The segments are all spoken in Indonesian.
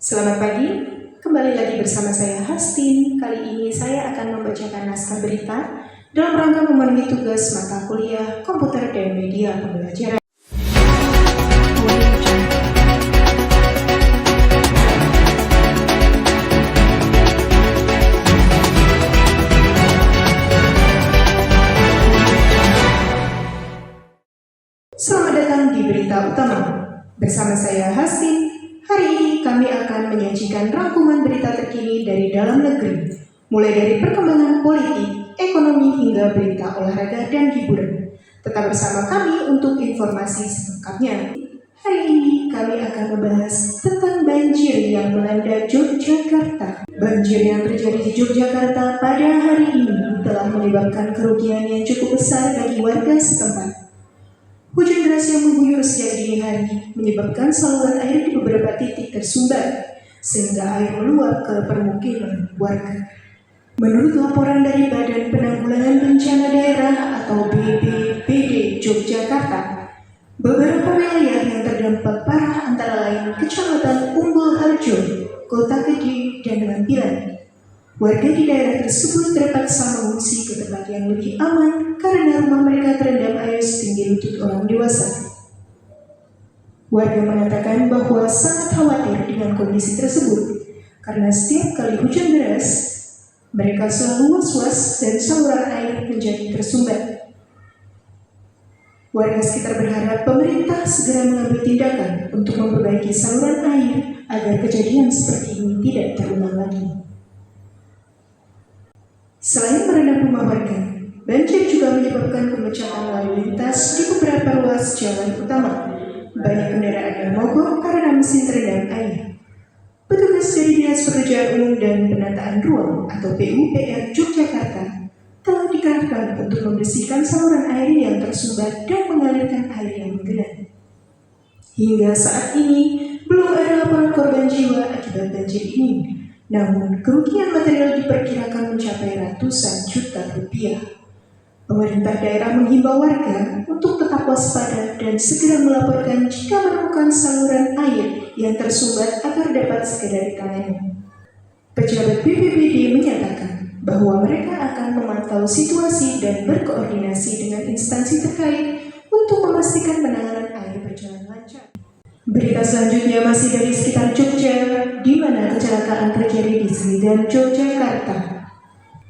Selamat pagi, kembali lagi bersama saya Hastin. Kali ini saya akan membacakan naskah berita dalam rangka memenuhi tugas mata kuliah Komputer dan Media Pembelajaran. Selamat datang di berita utama. Bersama saya Hastin. Hari ini kami akan menyajikan rangkuman berita terkini dari dalam negeri, mulai dari perkembangan politik, ekonomi hingga berita olahraga dan hiburan. Tetap bersama kami untuk informasi selengkapnya. Hari ini kami akan membahas tentang banjir yang melanda Yogyakarta. Banjir yang terjadi di Yogyakarta pada hari ini telah menyebabkan kerugian yang cukup besar bagi warga setempat. Hujan deras yang mengguyur sejak dini hari menyebabkan saluran air di beberapa titik tersumbat, sehingga air meluap ke permukiman warga. Menurut laporan dari Badan Penanggulangan Bencana Daerah atau BPBD Yogyakarta, beberapa wilayah yang terdampak parah antara lain Kecamatan Umbul Harjo, Kota Kediri, dan Lampiran. Warga di daerah tersebut terpaksa mengungsi ke tempat yang lebih aman karena rumah mereka terendam air setinggi lutut orang dewasa. Warga mengatakan bahwa sangat khawatir dengan kondisi tersebut karena setiap kali hujan deras, mereka selalu was-was dan saluran air menjadi tersumbat. Warga sekitar berharap pemerintah segera mengambil tindakan untuk memperbaiki saluran air agar kejadian seperti ini tidak terulang lagi. Selain merendam rumah warga, banjir juga menyebabkan pemecatan lalu lintas di beberapa ruas jalan utama. Banyak kendaraan yang mogok karena mesin terendam air. Petugas dari Dinas Pekerjaan Umum dan Penataan Ruang atau PUPR Yogyakarta telah dikerahkan untuk membersihkan saluran air yang tersumbat dan mengalirkan air yang menggenang. Hingga saat ini, belum ada laporan korban jiwa akibat banjir ini. Namun, kerugian material diperkirakan mencapai ratusan juta rupiah. Pemerintah daerah menghimbau warga untuk tetap waspada dan segera melaporkan jika menemukan saluran air yang tersumbat agar dapat segera ditangani. Pejabat BPBD menyatakan bahwa mereka akan memantau situasi dan berkoordinasi dengan instansi terkait untuk memastikan penanganan air berjalan lancar. Berita selanjutnya masih dari sekitar Jogja, di mana kecelakaan terjadi di Selidan, Yogyakarta.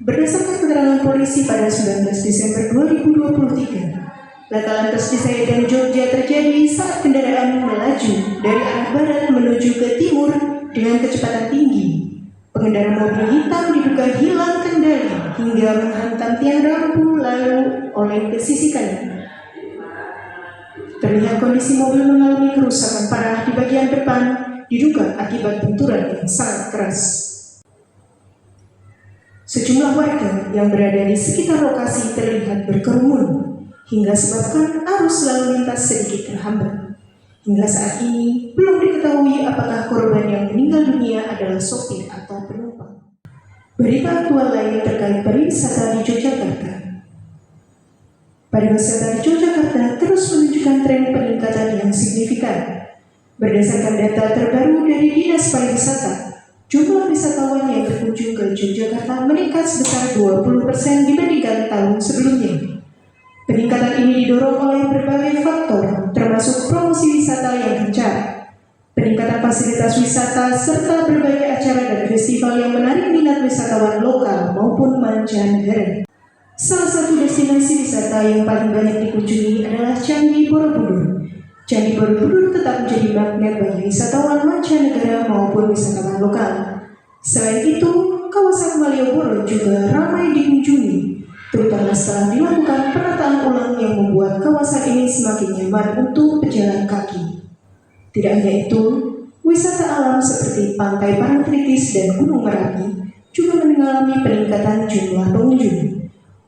Berdasarkan keterangan polisi pada 19 Desember 2023, laka lantas di Selidan, Jogja terjadi saat kendaraan melaju dari arah barat menuju ke timur dengan kecepatan tinggi. Pengendara mobil hitam diduga hilang kendali hingga menghantam tiang lampu lalu oleng ke sisi kanan. Terlihat kondisi mobil mengalami kerusakan parah di bagian depan, diduga akibat benturan yang sangat keras. Sejumlah warga yang berada di sekitar lokasi terlihat berkerumun, hingga sebabkan arus lalu lintas sedikit terhambat. Hingga saat ini, belum diketahui apakah korban yang meninggal dunia adalah sopir atau penumpang. Berita aktual lain terkait pariwisata di Yogyakarta. Pariwisata di Yogyakarta terus menunjukkan tren peningkatan yang signifikan. Berdasarkan data terbaru dari Dinas Pariwisata, jumlah wisatawan yang berkunjung ke Yogyakarta meningkat sebesar 20% dibandingkan tahun sebelumnya. Peningkatan ini didorong oleh berbagai faktor, termasuk promosi wisata yang gencar, peningkatan fasilitas wisata, serta berbagai acara dan festival yang menarik minat wisatawan lokal maupun mancanegara. Salah satu destinasi wisata yang paling banyak dikunjungi adalah Candi Borobudur. Candi Borobudur tetap menjadi magnet bagi wisatawan mancanegara maupun wisatawan lokal. Selain itu, kawasan Malioboro juga ramai dikunjungi, terutama setelah dilakukan penataan ulang yang membuat kawasan ini semakin nyaman untuk pejalan kaki. Tidak hanya itu, wisata alam seperti Pantai Parangtritis dan Gunung Merapi juga mengalami peningkatan jumlah pengunjung.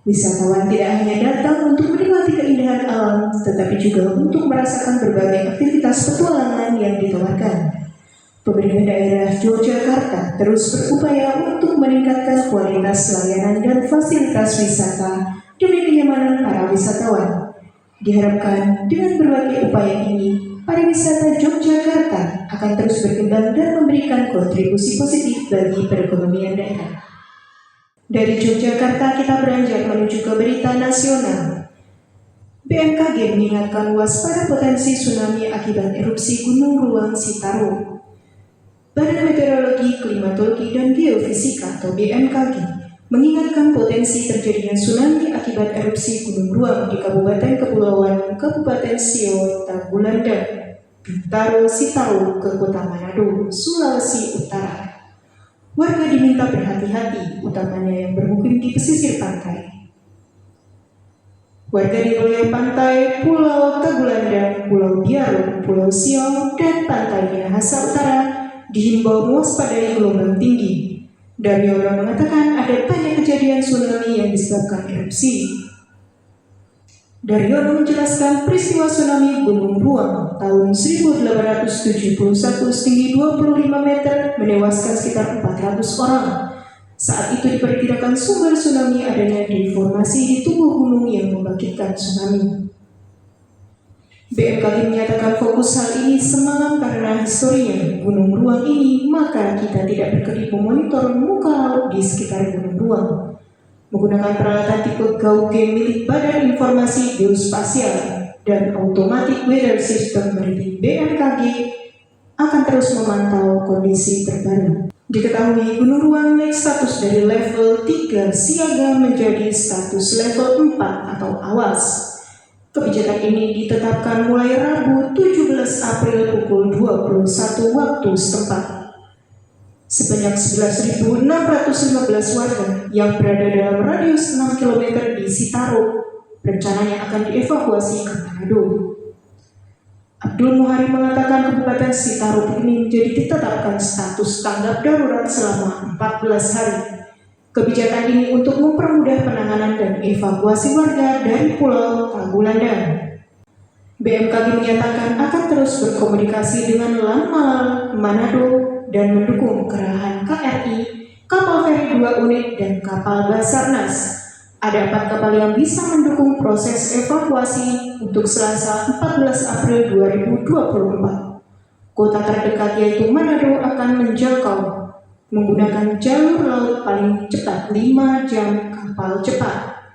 Wisatawan tidak hanya datang untuk menikmati keindahan alam, tetapi juga untuk merasakan berbagai aktivitas petualangan yang ditawarkan. Pemerintah daerah Yogyakarta terus berupaya untuk meningkatkan kualitas layanan dan fasilitas wisata demi kenyamanan para wisatawan. Diharapkan dengan berbagai upaya ini, pariwisata Yogyakarta akan terus berkembang berkembang dan memberikan kontribusi positif bagi perekonomian daerah. Dari Yogyakarta kita beranjak menuju ke berita nasional. BMKG mengingatkan waspada potensi tsunami akibat erupsi Gunung Ruang Sitaro. Badan Meteorologi, Klimatologi, dan Geofisika atau BMKG mengingatkan potensi terjadinya tsunami akibat erupsi Gunung Ruang di Kabupaten Kepulauan, Kabupaten Siau, Tagulandang, Bintaro, Sitaro, ke Kota Manado, Sulawesi Utara. Warga diminta berhati-hati, utamanya yang bermukim di pesisir pantai. Warga di wilayah pantai Pulau Tagulandang, Pulau Biaro, Pulau Siau, dan Pantai Minahasa Utara dihimbau mewaspadai gelombang tinggi. Daryono mengatakan ada banyak kejadian tsunami yang disebabkan erupsi. Daryono menjelaskan peristiwa tsunami Gunung Ruang tahun 1871 setinggi 25 meter menewaskan sekitar 400 orang. Saat itu diperkirakan sumber tsunami adanya deformasi di tubuh gunung yang membangkitkan tsunami. BMKG menyatakan fokus hal ini semalam karena historinya Gunung Ruang ini, maka kita tidak berkedip memonitor muka laut di sekitar Gunung Ruang. Menggunakan peralatan tipe Gauge milik Badan Informasi Geospasial dan Automatic Weather System dari BMKG akan terus memantau kondisi terbaru. Diketahui Gunung Ruang naik status dari level 3 siaga menjadi status level 4 atau awas. Kebijakan ini ditetapkan mulai Rabu 17 April pukul 21 waktu setempat. Sebanyak 11.615 warga yang berada dalam radius 6 km di Sitaro rencananya akan dievakuasi ke Manado. Abdul Muhari mengatakan Kabupaten Sitaro ini menjadi ditetapkan status tanggap darurat selama 14 hari. Kebijakan ini untuk mempermudah penanganan dan evakuasi warga dari Pulau Tagulandang. BMKG menyatakan akan terus berkomunikasi dengan Lanmalal, Manado, dan mendukung kerahan KRI, kapal feri 2 unit, dan kapal Basarnas. Ada 4 kapal yang bisa mendukung proses evakuasi untuk Selasa 14 April 2024. Kota terdekat yaitu Manado akan menjangkau menggunakan jalur laut paling cepat 5 jam kapal cepat.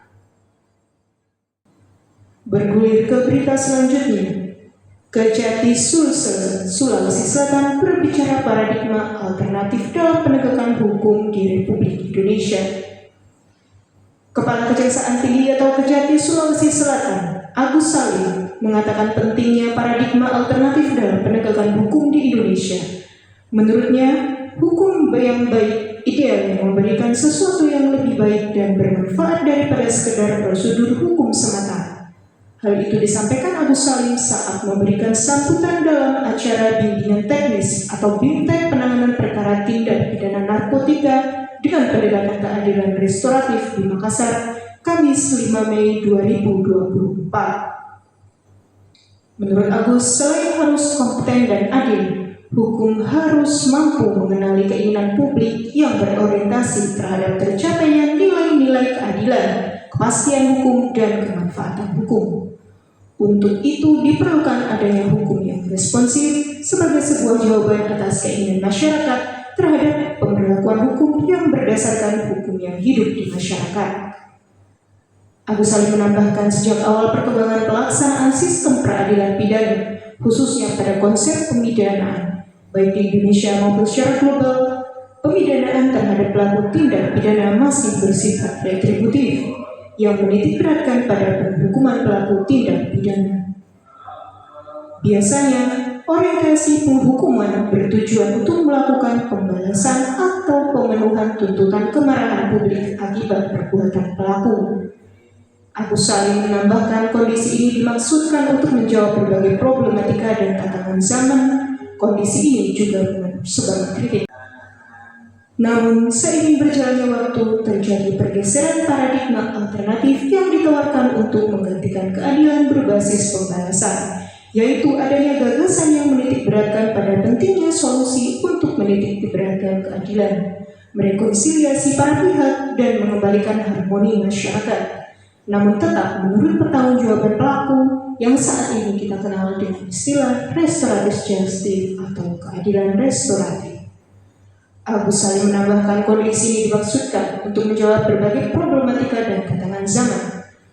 Bergulir ke berita selanjutnya. Kejati Sulsel, Sulawesi Selatan berbicara paradigma alternatif dalam penegakan hukum di Republik Indonesia. Kepala Kejaksaan Tinggi atau Kejati Sulawesi Selatan, Agus Salim, mengatakan pentingnya paradigma alternatif dalam penegakan hukum di Indonesia. Menurutnya, hukum yang baik idealnya memberikan sesuatu yang lebih baik dan bermanfaat daripada sekedar prosedur hukum semata. Hal itu disampaikan Agus Salim saat memberikan sambutan dalam acara bimbingan teknis atau BIMTEK penanganan perkara tindak pidana narkotika dengan pendekatan keadilan restoratif di Makassar, Kamis 5 Mei 2024. Menurut Agus, selain harus kompeten dan adil, hukum harus mampu mengenali keinginan publik yang berorientasi terhadap tercapainya nilai-nilai keadilan, kepastian hukum, dan kemanfaatan hukum. Untuk itu diperlukan adanya hukum yang responsif sebagai sebuah jawaban atas keinginan masyarakat terhadap pemberlakuan hukum yang berdasarkan hukum yang hidup di masyarakat. Agus Salim menambahkan sejak awal perkembangan pelaksanaan sistem peradilan pidana, khususnya pada konsep pemidanaan, baik di Indonesia maupun secara global, pemidanaan terhadap pelaku tindak pidana masih bersifat retributif yang menitikberatkan pada penghukuman pelaku tindak pidana. Biasanya, orientasi penghukuman bertujuan untuk melakukan pembalasan atau pemenuhan tuntutan kemarahan publik akibat perbuatan pelaku. Agus Salim menambahkan kondisi ini dimaksudkan untuk menjawab berbagai problematika dan tantangan zaman. Kondisi ini juga sebagai kritik. Namun, seiring berjalannya waktu, terjadi pergeseran paradigma alternatif yang ditawarkan untuk menggantikan keadilan berbasis pembalasan, yaitu adanya gagasan yang menitikberatkan pada pentingnya solusi untuk menitikberatkan keadilan, merekonsiliasi para pihak, dan mengembalikan harmoni masyarakat. Namun tetap menurut pertanggungjawaban pelaku yang saat ini kita kenal dengan istilah restoratif justice atau keadilan. keadilan restoratif. Abu Salim menambahkan kondisi ini dimaksudkan untuk menjawab berbagai problematika dan tantangan zaman.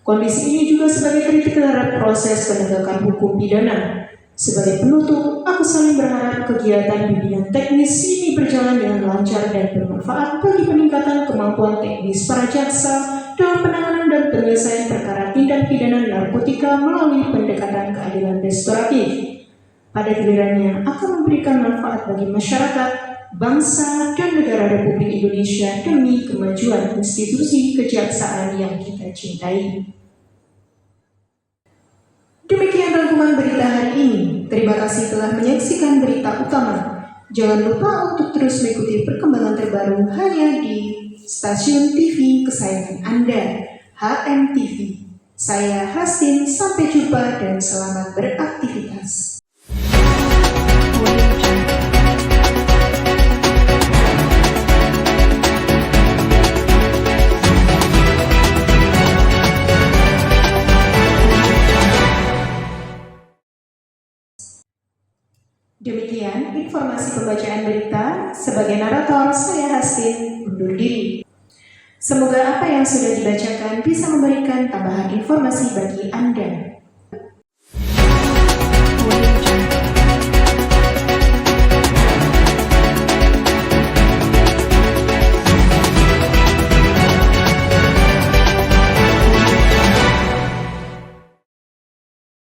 Kondisi ini juga sebagai kritik terhadap proses penegakan hukum pidana. Sebagai penutup, Abu Salim berharap kegiatan di bidang teknis ini berjalan dengan lancar dan bermanfaat bagi peningkatan kemampuan teknis para jaksa dalam penanganan dan penyelesaian perkara tindak pidana narkotika melalui pendekatan keadilan restoratif. Pada gilirannya akan memberikan manfaat bagi masyarakat, bangsa, dan negara Republik Indonesia demi kemajuan institusi kejaksaan yang kita cintai. Demikian rangkuman berita hari ini. Terima kasih telah menyaksikan berita utama. Jangan lupa untuk terus mengikuti perkembangan terbaru hanya di stasiun TV kesayangan Anda, HMTV. Saya Hastin, sampai jumpa dan selamat beraktivitas. Demikian informasi pembacaan berita. Sebagai narator, saya Hastin undur diri. Semoga apa yang sudah dibacakan bisa memberikan tambahan informasi bagi Anda.